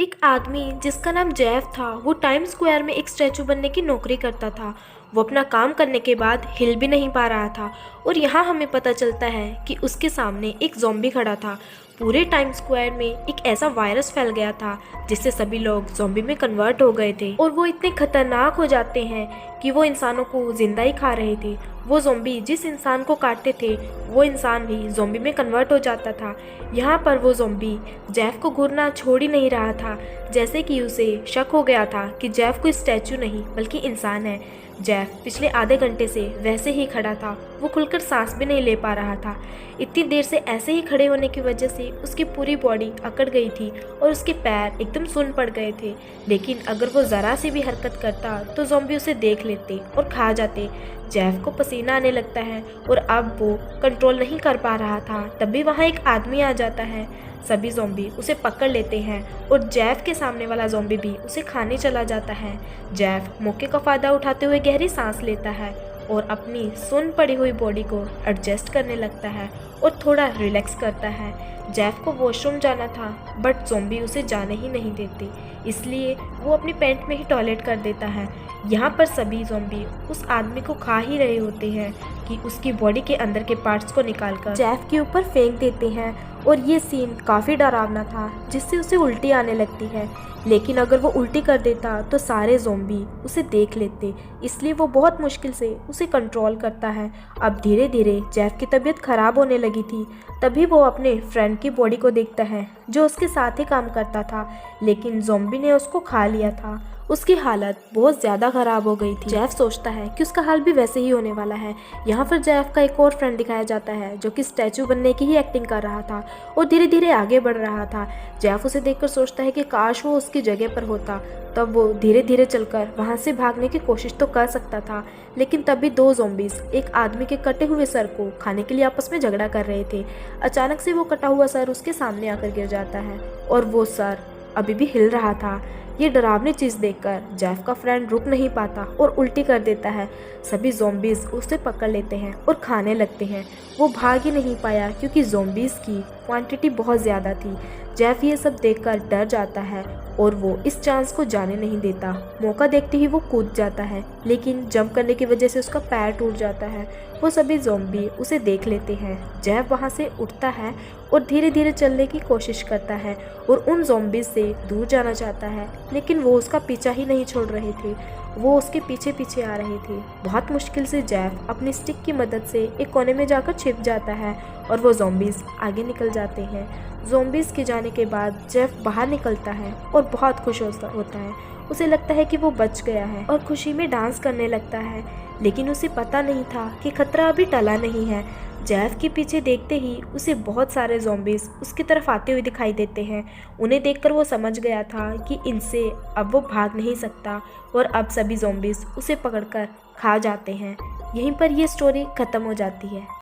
एक आदमी जिसका नाम जैफ था वो टाइम स्क्वायर में एक स्टैचू बनने की नौकरी करता था। वो अपना काम करने के बाद हिल भी नहीं पा रहा था और यहाँ हमें पता चलता है कि उसके सामने एक ज़ॉम्बी खड़ा था। पूरे टाइम स्क्वायर में एक ऐसा वायरस फैल गया था जिससे सभी लोग ज़ॉम्बी में कन्वर्ट हो गए थे और वो इतने खतरनाक हो जाते हैं कि वो इंसानों को जिंदा ही खा रहे थे। वो ज़ॉम्बी जिस इंसान को काटते थे वो इंसान भी ज़ॉम्बी में कन्वर्ट हो जाता था। यहाँ पर वो ज़ॉम्बी जैफ को घूरना छोड़ ही नहीं रहा था, जैसे कि उसे शक हो गया था कि जैफ कोई स्टैचू नहीं बल्कि इंसान है। जैफ पिछले आधे घंटे से वैसे ही खड़ा था, वो खुलकर सांस भी नहीं ले पा रहा था। इतनी देर से ऐसे ही खड़े होने की वजह से उसकी पूरी बॉडी अकड़ गई थी और उसके पैर एकदम सुन्न पड़ गए थे। लेकिन अगर वो ज़रा सी भी हरकत करता तो ज़ॉम्बी उसे देख लेते और खा जाते। जैफ को पसीना आने लगता है और अब वो कंट्रोल नहीं कर पा रहा था। तभी वहाँ एक आदमी आ जाता है। सभी ज़ॉम्बी उसे पकड़ लेते हैं और जैफ के सामने वाला ज़ॉम्बी भी उसे खाने चला जाता है। जैफ मौके का फ़ायदा उठाते हुए गहरी सांस लेता है और अपनी सुन्न पड़ी हुई बॉडी को एडजस्ट करने लगता है और थोड़ा रिलैक्स करता है। जैफ को वॉशरूम जाना था बट ज़ॉम्बी उसे जाने ही नहीं देते, इसलिए वो अपनी पैंट में ही टॉयलेट कर देता है। यहाँ पर सभी ज़ॉम्बी उस आदमी को खा ही रहे होते हैं कि उसकी बॉडी के अंदर के पार्ट्स को निकालकर जैफ के ऊपर फेंक देते हैं और ये सीन काफ़ी डरावना था जिससे उसे उल्टी आने लगती है। लेकिन अगर वो उल्टी कर देता तो सारे ज़ॉम्बी उसे देख लेते, इसलिए वो बहुत मुश्किल से उसे कंट्रोल करता है। अब धीरे धीरे जैफ की तबीयत ख़राब होने लगी थी। तभी वो अपने फ्रेंड की बॉडी को देखता है जो उसके साथ ही काम करता था, लेकिन ज़ॉम्बी ने उसको खा लिया था। उसकी हालत बहुत ज़्यादा ख़राब हो गई थी। जैफ सोचता है कि उसका हाल भी वैसे ही होने वाला है। यहाँ पर जैफ का एक और फ्रेंड दिखाया जाता है जो कि स्टैचू बनने की ही एक्टिंग कर रहा था और धीरे धीरे आगे बढ़ रहा था। जैफ उसे देखकर सोचता है कि काश वो उसकी जगह पर होता, तब वो धीरे धीरे चलकर वहाँ से भागने की कोशिश तो कर सकता था। लेकिन तभी दो ज़ॉम्बीज़ एक आदमी के कटे हुए सर को खाने के लिए आपस में झगड़ा कर रहे थे। अचानक से वो कटा हुआ सर उसके सामने आकर गिर जाता है और वो सर अभी भी हिल रहा था। ये डरावनी चीज़ देखकर जैफ का फ्रेंड रुक नहीं पाता और उल्टी कर देता है। सभी ज़ॉम्बीज़ उसे पकड़ लेते हैं और खाने लगते हैं। वो भाग ही नहीं पाया क्योंकि ज़ॉम्बीज़ की क्वांटिटी बहुत ज़्यादा थी। जैफ ये सब देखकर डर जाता है और वो इस चांस को जाने नहीं देता। मौका देखते ही वो कूद जाता है, लेकिन जंप करने की वजह से उसका पैर टूट जाता है। वो सभी ज़ॉम्बी उसे देख लेते हैं। जैफ वहाँ से उठता है और धीरे धीरे चलने की कोशिश करता है और उन ज़ॉम्बीज़ से दूर जाना चाहता है, लेकिन वो उसका पीछा ही नहीं छोड़ रहे थे। वो उसके पीछे पीछे आ रहे थे। बहुत मुश्किल से जैफ अपनी स्टिक की मदद से एक कोने में जाकर छिप जाता है और वो ज़ॉम्बीज़ आगे निकल जाते हैं। ज़ॉम्बीज़ के जाने के बाद जैफ बाहर निकलता है और बहुत खुश होता है। उसे लगता है कि वो बच गया है और खुशी में डांस करने लगता है, लेकिन उसे पता नहीं था कि खतरा अभी टला नहीं है। जैफ के पीछे देखते ही उसे बहुत सारे ज़ॉम्बीज़ उसकी तरफ आते हुए दिखाई देते हैं। उन्हें देखकर वो समझ गया था कि इनसे अब वो भाग नहीं सकता और अब सभी ज़ॉम्बीज़ उसे पकड़कर खा जाते हैं। यहीं पर ये स्टोरी ख़त्म हो जाती है।